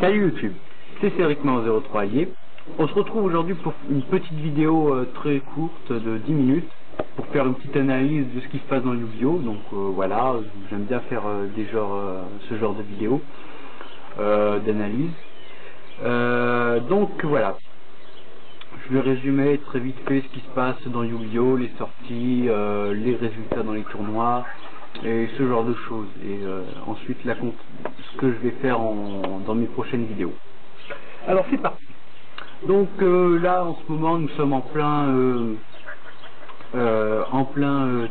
Salut YouTube, c'est Cédricman03 Allier. On se retrouve aujourd'hui pour une petite vidéo très courte de 10 minutes pour faire une petite analyse de ce qui se passe dans Yu-Gi-Oh! Donc voilà, j'aime bien faire ce genre de vidéo d'analyse. Donc voilà, je vais résumer très vite fait ce qui se passe dans Yu-Gi-Oh! Les sorties, les résultats dans les tournois et ce genre de choses. Et ensuite ce que je vais faire dans mes prochaines vidéos. Alors c'est parti. Donc là en ce moment nous sommes en plein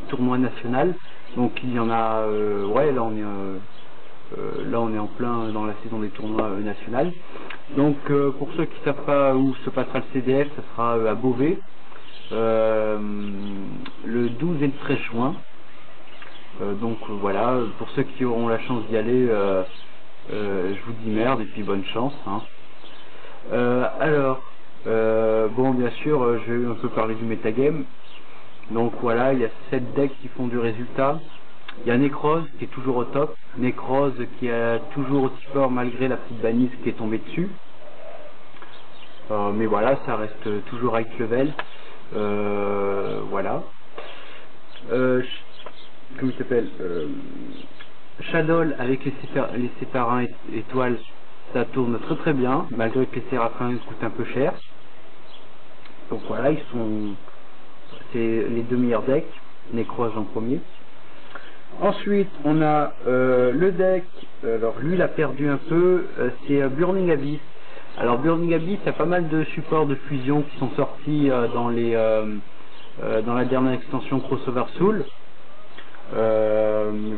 tournoi national. Donc il y en a ouais, là on est en plein dans la saison des tournois nationaux. Donc pour ceux qui ne savent pas où se passera le CDF, ça sera à Beauvais le 12 et le 13 juin. Donc voilà, pour ceux qui auront la chance d'y aller, je vous dis merde et puis bonne chance, hein. Bon, bien sûr, je vais un peu parler du metagame. Donc voilà, il y a 7 decks qui font du résultat. Il y a Necrose qui est toujours au top, Necrose qui est toujours aussi fort malgré la petite banise qui est tombée dessus. Mais voilà, ça reste toujours high level. Voilà. Comment il s'appelle, Shadow avec les séparins étoiles, ça tourne très très bien, malgré que les séraphins coûtent un peu cher. Donc voilà, c'est les deux meilleurs decks, Necrose en premier. Ensuite, on a le deck, alors lui il a perdu un peu, c'est Burning Abyss. Alors Burning Abyss, il y a pas mal de supports de fusion qui sont sortis dans la dernière extension Crossover Soul.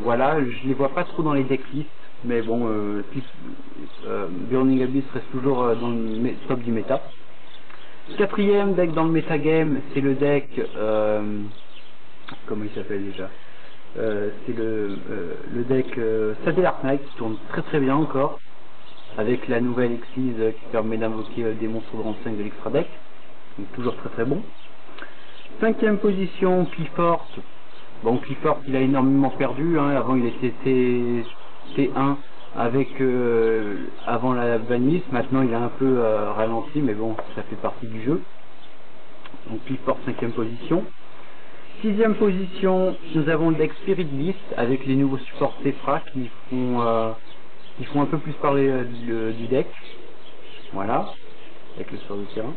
Voilà, je les vois pas trop dans les decklists, mais bon, Burning Abyss reste toujours dans le top du méta. Quatrième deck dans le metagame, c'est le deck, comment il s'appelle déjà, c'est le deck Satellite Knight qui tourne très très bien encore, avec la nouvelle Exise qui permet d'invoquer des monstres de rang 5 de l'extra deck, donc toujours très très bon. Cinquième position, Clifford. Bon, Clifford il a énormément perdu, hein. Avant il était T1 avec avant la banisse, maintenant il a un peu ralenti, mais bon, ça fait partie du jeu. Donc Clifford 5ème position. 6ème position, nous avons le deck Spirit Beast avec les nouveaux supports Tefra qui font un peu plus parler du deck. Voilà, avec le sort de terrain.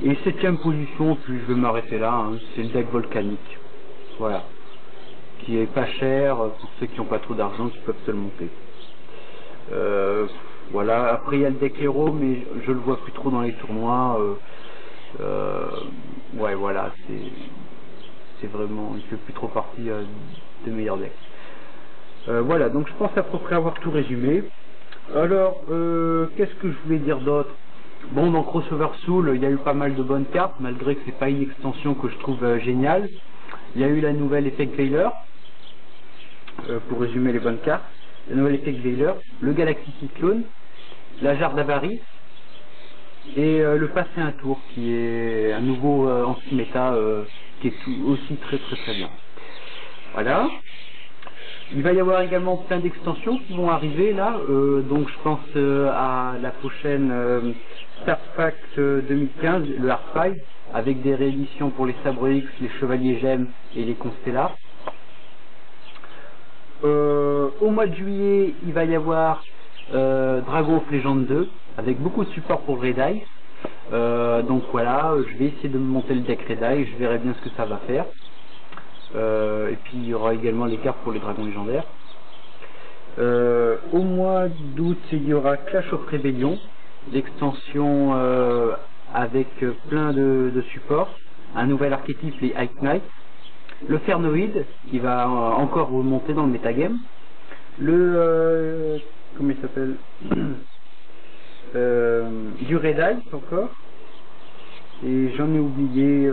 Et 7ème position, puis je vais m'arrêter là, hein, c'est le deck Volcanique. Voilà, qui est pas cher pour ceux qui n'ont pas trop d'argent, qui peuvent se le monter. Voilà, après il y a le deck héros, mais je le vois plus trop dans les tournois. Ouais, voilà, c'est vraiment, il fait plus trop partie des meilleurs decks. Voilà, donc je pense à peu près avoir tout résumé. Alors, qu'est-ce que je voulais dire d'autre? Bon, dans Crossover Soul, il y a eu pas mal de bonnes cartes, malgré que c'est pas une extension que je trouve géniale. Il y a eu la nouvelle Effect Veiler, pour résumer les bonnes cartes. La nouvelle Effect Veiler, le Galaxy Cyclone, la Jarre d'Avarice, et le Passer un tour, qui est un nouveau anti-méta, qui est aussi très très très bien. Voilà. Il va y avoir également plein d'extensions qui vont arriver là, donc je pense à la prochaine Star Pack 2015, le Hard 5, avec des rééditions pour les Sabres X, les Chevaliers Gemmes et les Constellars. Au mois de juillet, il va y avoir Dragon of Legend 2, avec beaucoup de support pour Red Eye. Donc voilà, je vais essayer de me monter le deck Red Eye, je verrai bien ce que ça va faire. Et puis il y aura également les cartes pour les dragons légendaires. Au mois d'août, il y aura Clash of Rebellion, l'extension avec plein de supports, un nouvel archétype, les High Knights, le Fernoïde qui va encore remonter dans le metagame, le comment il s'appelle, du Red Eye encore, et j'en ai oublié,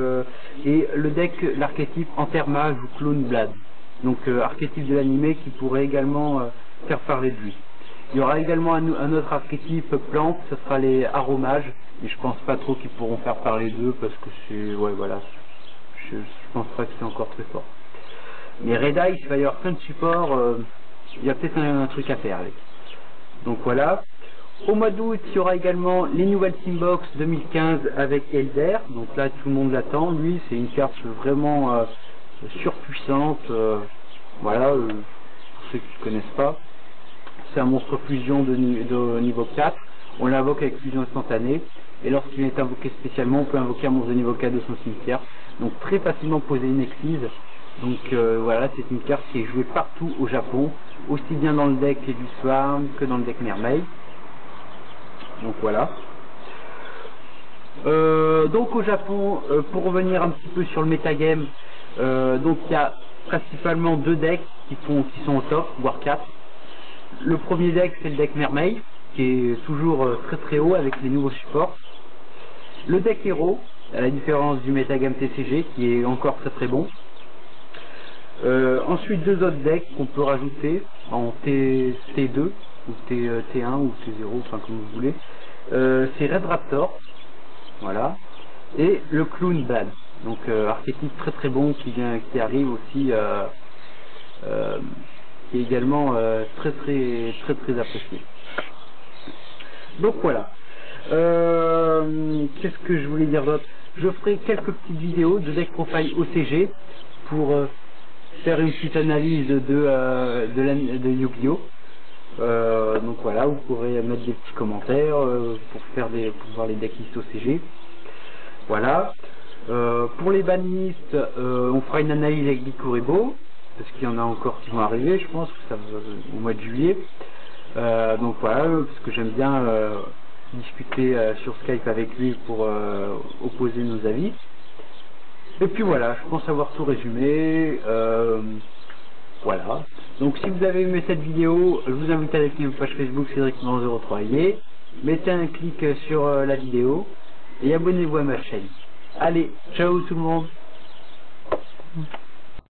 et le deck, l'archétype Entermage ou Clone Blade, donc archétype de l'animé qui pourrait également faire parler de lui. Il y aura également un autre archétype plante, ce sera les Aromages, mais je pense pas trop qu'ils pourront faire parler d'eux parce que c'est, ouais voilà, je pense pas que c'est encore très fort. Mais Red Eye, il va y avoir plein de supports, il y a peut-être un truc à faire avec. Donc voilà. Au mois d'août, il y aura également les nouvelles Teambox 2015 avec Elder. Donc là, tout le monde l'attend. Lui, c'est une carte vraiment surpuissante. Voilà, pour ceux qui ne connaissent pas. C'est un monstre fusion de niveau 4. On l'invoque avec fusion instantanée. Et lorsqu'il est invoqué spécialement, on peut invoquer un monstre de niveau 4 de son cimetière. Donc très facilement poser une Exige. Donc voilà, c'est une carte qui est jouée partout au Japon. Aussi bien dans le deck du Swarm que dans le deck Mermaid. Donc voilà. Donc au Japon, pour revenir un petit peu sur le metagame, donc il y a principalement deux decks qui sont au top, voire 4. Le premier deck, c'est le deck Mermaid, qui est toujours très très haut avec les nouveaux supports. Le deck Hero, à la différence du metagame TCG, qui est encore très très bon. Ensuite, deux autres decks qu'on peut rajouter en T2 ou T1 ou T0, enfin comme vous voulez. C'est Red Raptor, voilà, et le Clown Ban. Donc archétype très très bon qui arrive aussi, qui est également très apprécié. Donc voilà. Qu'est-ce que je voulais dire d'autre? Je ferai quelques petites vidéos de deck profile OCG pour faire une petite analyse de Yu-Gi-Oh! Donc voilà, vous pourrez mettre des petits commentaires pour voir les decklists OCG. Voilà. Pour les bannistes, on fera une analyse avec Bikuribo, parce qu'il y en a encore qui vont arriver, je pense que ça va au mois de juillet. Donc voilà, parce que j'aime bien discuter sur Skype avec lui pour opposer nos avis. Et puis voilà, je pense avoir tout résumé. Voilà. Donc si vous avez aimé cette vidéo, je vous invite à liker ma page Facebook Cédric03. Mettez un clic sur la vidéo et abonnez-vous à ma chaîne. Allez, ciao tout le monde.